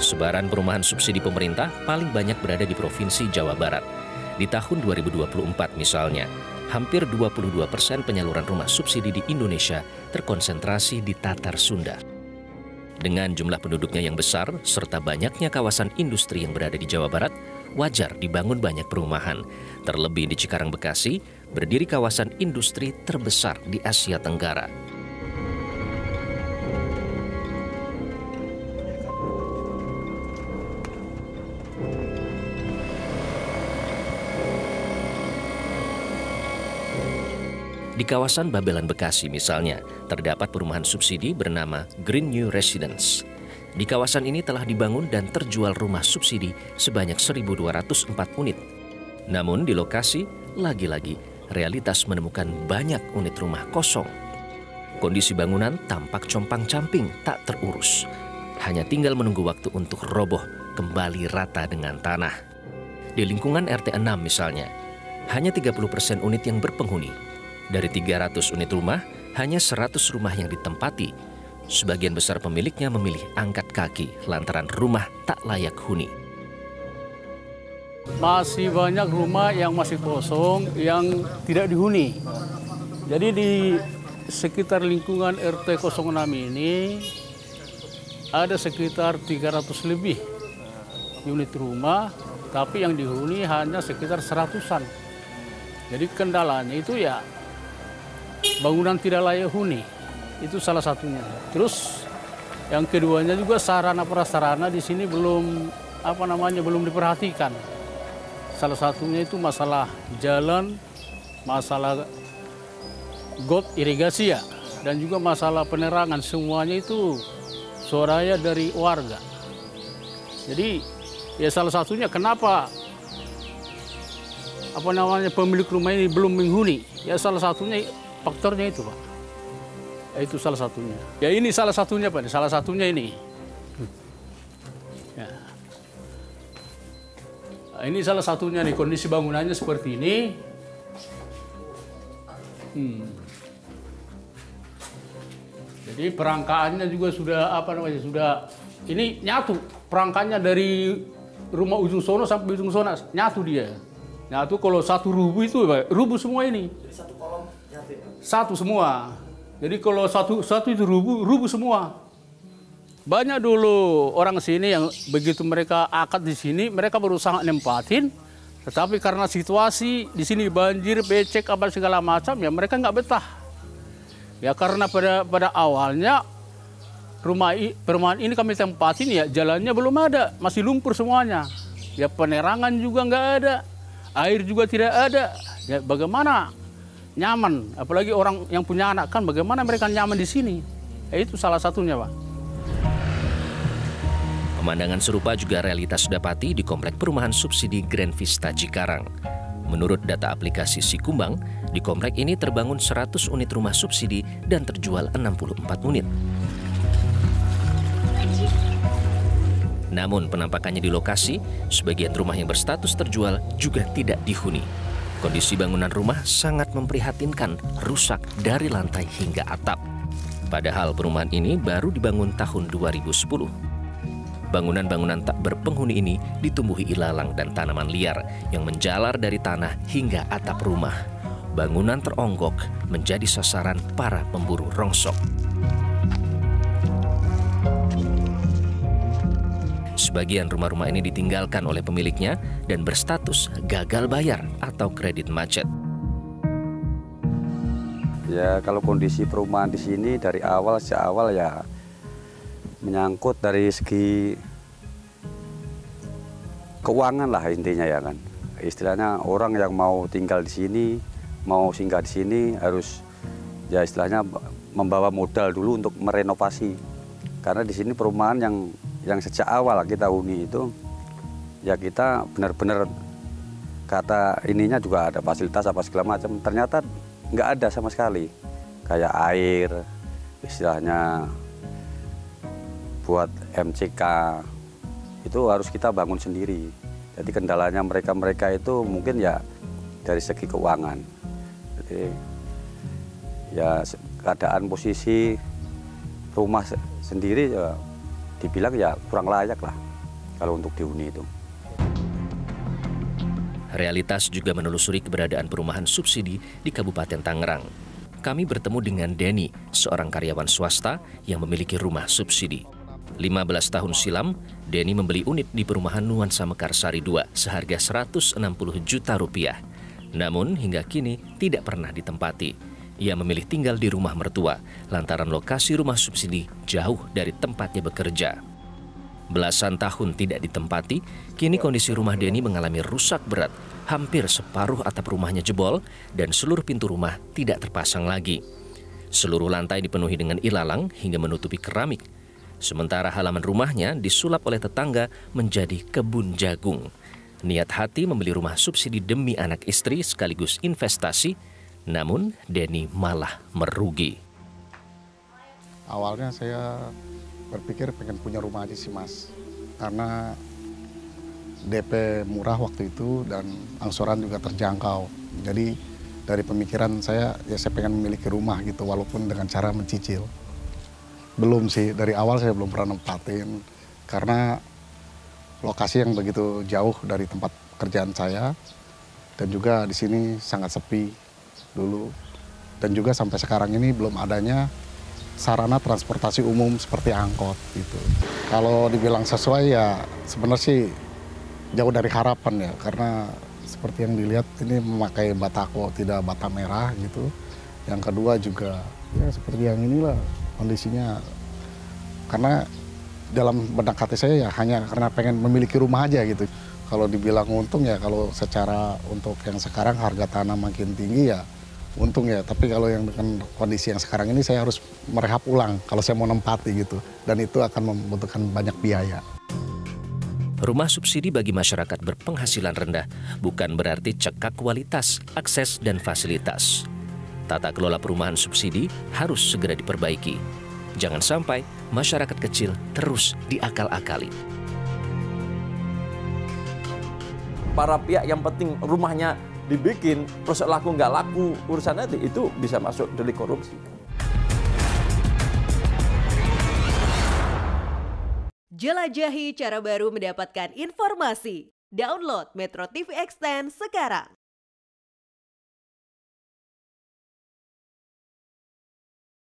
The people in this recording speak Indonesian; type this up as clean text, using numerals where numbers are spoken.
Sebaran perumahan subsidi pemerintah paling banyak berada di Provinsi Jawa Barat. Di tahun 2024 misalnya, hampir 22% penyaluran rumah subsidi di Indonesia terkonsentrasi di Tatar Sunda. Dengan jumlah penduduknya yang besar, serta banyaknya kawasan industri yang berada di Jawa Barat, wajar dibangun banyak perumahan. Terlebih di Cikarang, Bekasi, berdiri kawasan industri terbesar di Asia Tenggara. Di kawasan Babelan, Bekasi misalnya, terdapat perumahan subsidi bernama Green New Residence. Di kawasan ini telah dibangun dan terjual rumah subsidi sebanyak 1.204 unit. Namun di lokasi, lagi-lagi, realitas menemukan banyak unit rumah kosong. Kondisi bangunan tampak compang-camping, tak terurus. Hanya tinggal menunggu waktu untuk roboh kembali rata dengan tanah. Di lingkungan RT 6 misalnya, hanya 30% unit yang berpenghuni. Dari 300 unit rumah, hanya 100 rumah yang ditempati. Sebagian besar pemiliknya memilih angkat kaki lantaran rumah tak layak huni. Masih banyak rumah yang masih kosong, yang tidak dihuni. Jadi di sekitar lingkungan RT 06 ini ada sekitar 300 lebih unit rumah, tapi yang dihuni hanya sekitar 100-an. Jadi kendalanya itu ya bangunan tidak layak huni, itu salah satunya. Terus yang keduanya juga sarana prasarana di sini belum belum diperhatikan. Salah satunya itu masalah jalan, masalah got irigasi ya, dan juga masalah penerangan, semuanya itu suaranya dari warga. Jadi ya salah satunya kenapa pemilik rumah ini belum menghuni, ya salah satunya faktornya itu, Pak. Ya, itu salah satunya. Ya ini salah satunya, Pak. Salah satunya ini. Ya. Nah, ini salah satunya nih, kondisi bangunannya seperti ini. Jadi perangkaannya juga sudah sudah ini nyatu. Perangkanya dari rumah ujung sono sampai ujung sono nyatu dia. Nyatu kalau satu rubuh itu, Pak, rubuh semua ini. Jadi satu kolom nyatu ya? Satu semua. Jadi kalau satu itu rubuh semua. Banyak dulu orang sini yang begitu mereka akad di sini, mereka berusaha nempatin, tetapi karena situasi di sini banjir, becek, apa segala macam, ya mereka nggak betah. Ya karena pada awalnya perumahan ini kami tempatin, ya jalannya belum ada, masih lumpur semuanya. Ya penerangan juga nggak ada, air juga tidak ada. Ya bagaimana nyaman, apalagi orang yang punya anak kan bagaimana mereka nyaman di sini. Ya, itu salah satunya, Pak. Pemandangan serupa juga realitas dapati di komplek perumahan subsidi Grand Vista Cikarang. Menurut data aplikasi Sikumbang, di komplek ini terbangun 100 unit rumah subsidi dan terjual 64 unit. Namun penampakannya di lokasi, sebagian rumah yang berstatus terjual juga tidak dihuni. Kondisi bangunan rumah sangat memprihatinkan, rusak dari lantai hingga atap. Padahal perumahan ini baru dibangun tahun 2010. Bangunan-bangunan tak berpenghuni ini ditumbuhi ilalang dan tanaman liar yang menjalar dari tanah hingga atap rumah. Bangunan teronggok menjadi sasaran para pemburu rongsok. Sebagian rumah-rumah ini ditinggalkan oleh pemiliknya dan berstatus gagal bayar atau kredit macet. Ya kalau kondisi perumahan di sini dari sejak awal ya menyangkut dari segi keuangan lah intinya ya kan. Istilahnya orang yang mau tinggal di sini, mau singgah di sini harus ya istilahnya membawa modal dulu untuk merenovasi. Karena di sini perumahan yang sejak awal kita huni itu, ya kita benar-benar kata ininya juga ada fasilitas apa segala macam, ternyata nggak ada sama sekali. Kayak air, istilahnya buat MCK, itu harus kita bangun sendiri. Jadi kendalanya mereka itu mungkin ya dari segi keuangan. Jadi ya keadaan posisi rumah sendiri ya dibilang ya kurang layak lah. kalau untuk dihuni itu. Realitas juga menelusuri keberadaan perumahan subsidi di Kabupaten Tangerang. Kami bertemu dengan Denny, seorang karyawan swasta yang memiliki rumah subsidi. 15 tahun silam, Denny membeli unit di perumahan Nuansa Mekarsari 2 seharga Rp160 juta. Namun hingga kini tidak pernah ditempati. Ia memilih tinggal di rumah mertua lantaran lokasi rumah subsidi jauh dari tempatnya bekerja. Belasan tahun tidak ditempati, kini kondisi rumah Denny mengalami rusak berat. Hampir separuh atap rumahnya jebol dan seluruh pintu rumah tidak terpasang lagi. Seluruh lantai dipenuhi dengan ilalang hingga menutupi keramik. Sementara halaman rumahnya disulap oleh tetangga menjadi kebun jagung. Niat hati membeli rumah subsidi demi anak istri sekaligus investasi, namun Denny malah merugi. Awalnya saya berpikir pengen punya rumah aja sih Mas, karena DP murah waktu itu dan angsuran juga terjangkau. Jadi dari pemikiran saya pengen memiliki rumah gitu walaupun dengan cara mencicil. Belum sih, dari awal saya belum pernah nempatin karena lokasi yang begitu jauh dari tempat kerjaan saya dan juga di sini sangat sepi dulu. Dan juga sampai sekarang ini belum adanya sarana transportasi umum seperti angkot gitu. Kalau dibilang sesuai ya sebenarnya sih jauh dari harapan ya, karena seperti yang dilihat ini memakai batako, tidak bata merah gitu. Yang kedua juga ya seperti yang inilah kondisinya. Karena dalam benak hati saya ya hanya karena pengen memiliki rumah aja gitu. Kalau dibilang untung ya kalau secara untuk yang sekarang harga tanah makin tinggi ya untung ya. Tapi kalau yang dengan kondisi yang sekarang ini saya harus merehab ulang kalau saya mau nempati gitu. Dan itu akan membutuhkan banyak biaya. Rumah subsidi bagi masyarakat berpenghasilan rendah bukan berarti cekak kualitas, akses, dan fasilitas. Tata kelola perumahan subsidi harus segera diperbaiki. Jangan sampai masyarakat kecil terus diakal-akali. Para pihak yang penting rumahnya dibikin, terus laku nggak laku, urusannya itu bisa masuk delik korupsi. Jelajahi cara baru mendapatkan informasi. Download Metro TV Extend sekarang.